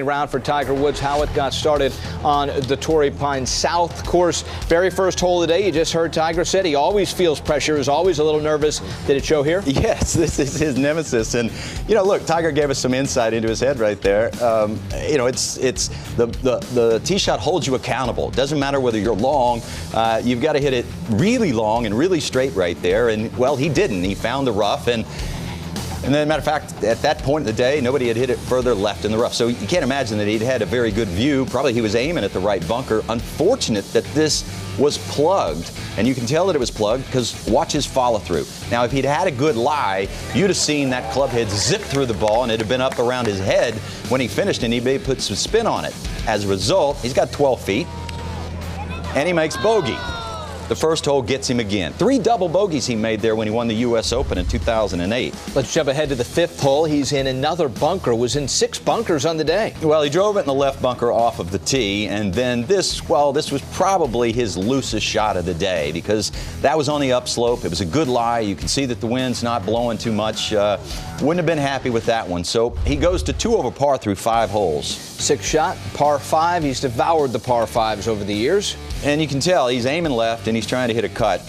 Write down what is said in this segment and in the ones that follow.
Round for Tiger Woods. How it got started on the Torrey Pines South course. Very first hole of the day. You just heard Tiger said he always feels pressure, is always a little nervous. Did it show here? Yes, this is his nemesis. And, you know, look, Tiger gave us some insight into his head right there. You know, it's the tee shot holds you accountable. It doesn't matter whether you're long. You've got to hit it really long and really straight right there. And, well, he didn't. He found the rough. And then, matter of fact, at that point in the day, nobody had hit it further left in the rough. So you can't imagine that he'd had a very good view. Probably he was aiming at the right bunker. Unfortunate that this was plugged. And you can tell that it was plugged because watch his follow through. Now, if he'd had a good lie, you'd have seen that club head zip through the ball and it'd have been up around his head when he finished, and he may put some spin on it. As a result, he's got 12 feet and he makes bogey. The first hole gets him again. 3 double bogeys he made there when he won the U.S. Open in 2008. Let's jump ahead to the 5th hole. He's in another bunker. Was in 6 bunkers on the day. Well, he drove it in the left bunker off of the tee, and then this was probably his loosest shot of the day because that was on the upslope. It was a good lie. You can see that the wind's not blowing too much. Wouldn't have been happy with that one. So he goes to 2 over par through 5 holes. 6th shot, par 5. He's devoured the par 5s over the years. And you can tell he's aiming left and he's trying to hit a cut.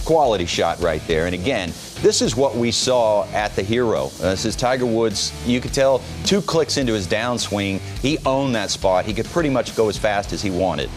Quality shot right there. And again, this is what we saw at the Hero. This is Tiger Woods. You could tell 2 clicks into his downswing, he owned that spot. He could pretty much go as fast as he wanted.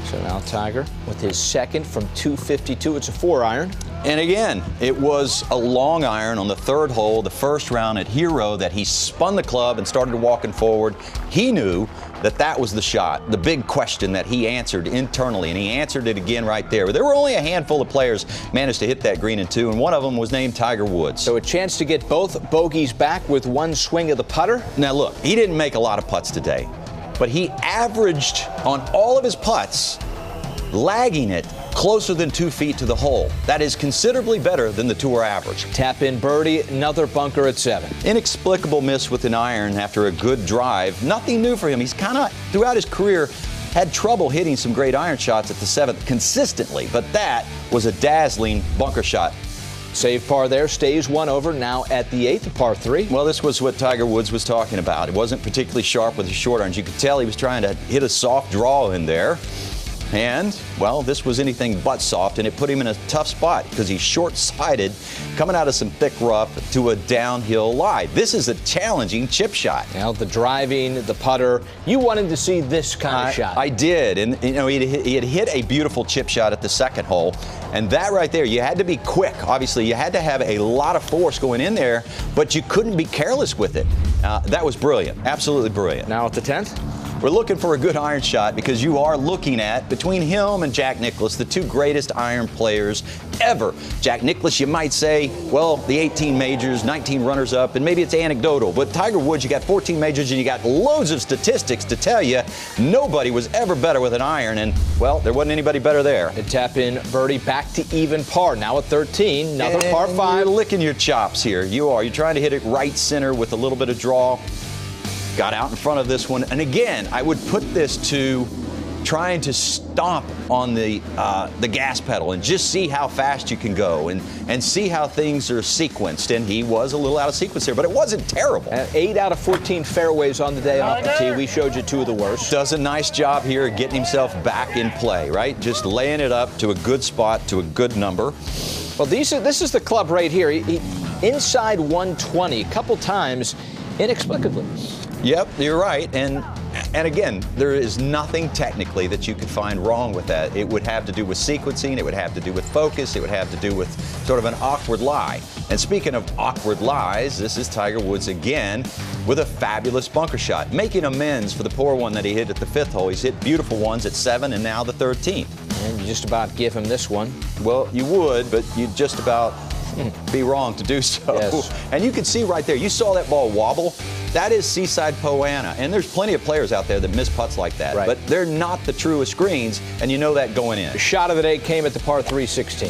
So now Tiger with his second from 252. It's a 4-iron. And again, it was a long iron on the 3rd hole, the first round at Hero, that he spun the club and started walking forward. He knew that that was the shot, the big question that he answered internally, and he answered it again right there. There were only a handful of players managed to hit that green in 2, and one of them was named Tiger Woods. So a chance to get both bogeys back with 1 swing of the putter. Now look, he didn't make a lot of putts today, but he averaged on all of his putts, lagging it closer than 2 feet to the hole. That is considerably better than the tour average. Tap in birdie, another bunker at 7. Inexplicable miss with an iron after a good drive. Nothing new for him. He's kind of, throughout his career, had trouble hitting some great iron shots at the 7th consistently, but that was a dazzling bunker shot. Save par there, stays 1 over, now at the 8th, par 3. Well, this was what Tiger Woods was talking about. It wasn't particularly sharp with his short irons. You could tell he was trying to hit a soft draw in there. And, well, this was anything but soft, and it put him in a tough spot because he's short-sighted, coming out of some thick rough to a downhill lie. This is a challenging chip shot. Now, the driving, the putter, you wanted to see this kind of shot. I did, and, you know, he had hit a beautiful chip shot at the 2nd hole, and that right there, you had to be quick. Obviously, you had to have a lot of force going in there, but you couldn't be careless with it. That was brilliant, absolutely brilliant. Now at the 10th? We're looking for a good iron shot because you are looking at, between him and Jack Nicklaus, the 2 greatest iron players ever. Jack Nicklaus, you might say, well, the 18 majors, 19 runners-up, and maybe it's anecdotal. But Tiger Woods, you got 14 majors and you got loads of statistics to tell you nobody was ever better with an iron. And, well, there wasn't anybody better there. And tap in birdie back to even par. Now at 13, another par 5. You're licking your chops here. You are. You're trying to hit it right center with a little bit of draw. Got out in front of this one, and again, I would put this to trying to stomp on the gas pedal and just see how fast you can go and see how things are sequenced. And he was a little out of sequence there, but it wasn't terrible. 8 out of 14 fairways on the day off the tee. We showed you 2 of the worst. Does a nice job here getting himself back in play, right? Just laying it up to a good spot, to a good number. Well, this is the club right here. He inside 120 a couple times, inexplicably. Yep, you're right. And again, there is nothing technically that you could find wrong with that. It would have to do with sequencing. It would have to do with focus. It would have to do with sort of an awkward lie. And speaking of awkward lies, this is Tiger Woods again with a fabulous bunker shot, making amends for the poor one that he hit at the 5th hole. He's hit beautiful ones at 7 and now the 13th. And you just about give him this one. Well, you would, but you'd just about be wrong to do so. Yes. And you can see right there, you saw that ball wobble. That is Seaside Poana, and there's plenty of players out there that miss putts like that, right. But they're not the truest greens, and you know that going in. The shot of the day came at the par 3 16.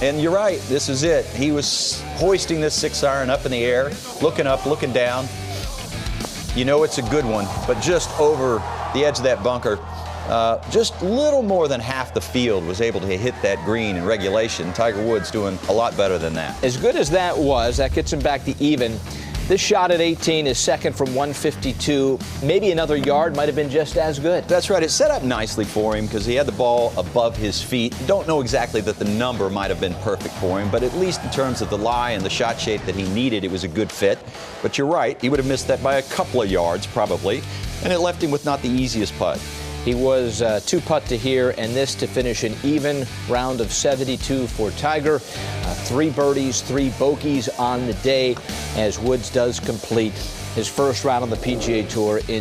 And you're right, this is it. He was hoisting this 6-iron up in the air, looking up, looking down. You know it's a good one, but just over the edge of that bunker, just little more than half the field was able to hit that green in regulation. Tiger Woods doing a lot better than that. As good as that was, that gets him back to even. This shot at 18 is second from 152. Maybe another yard might have been just as good. That's right. It set up nicely for him because he had the ball above his feet. Don't know exactly that the number might have been perfect for him, but at least in terms of the lie and the shot shape that he needed, it was a good fit. But you're right. He would have missed that by a couple of yards probably, and it left him with not the easiest putt. He was 2 putt to here, and this to finish an even round of 72 for Tiger. 3 birdies, 3 bogeys on the day, as Woods does complete his first round on the PGA Tour in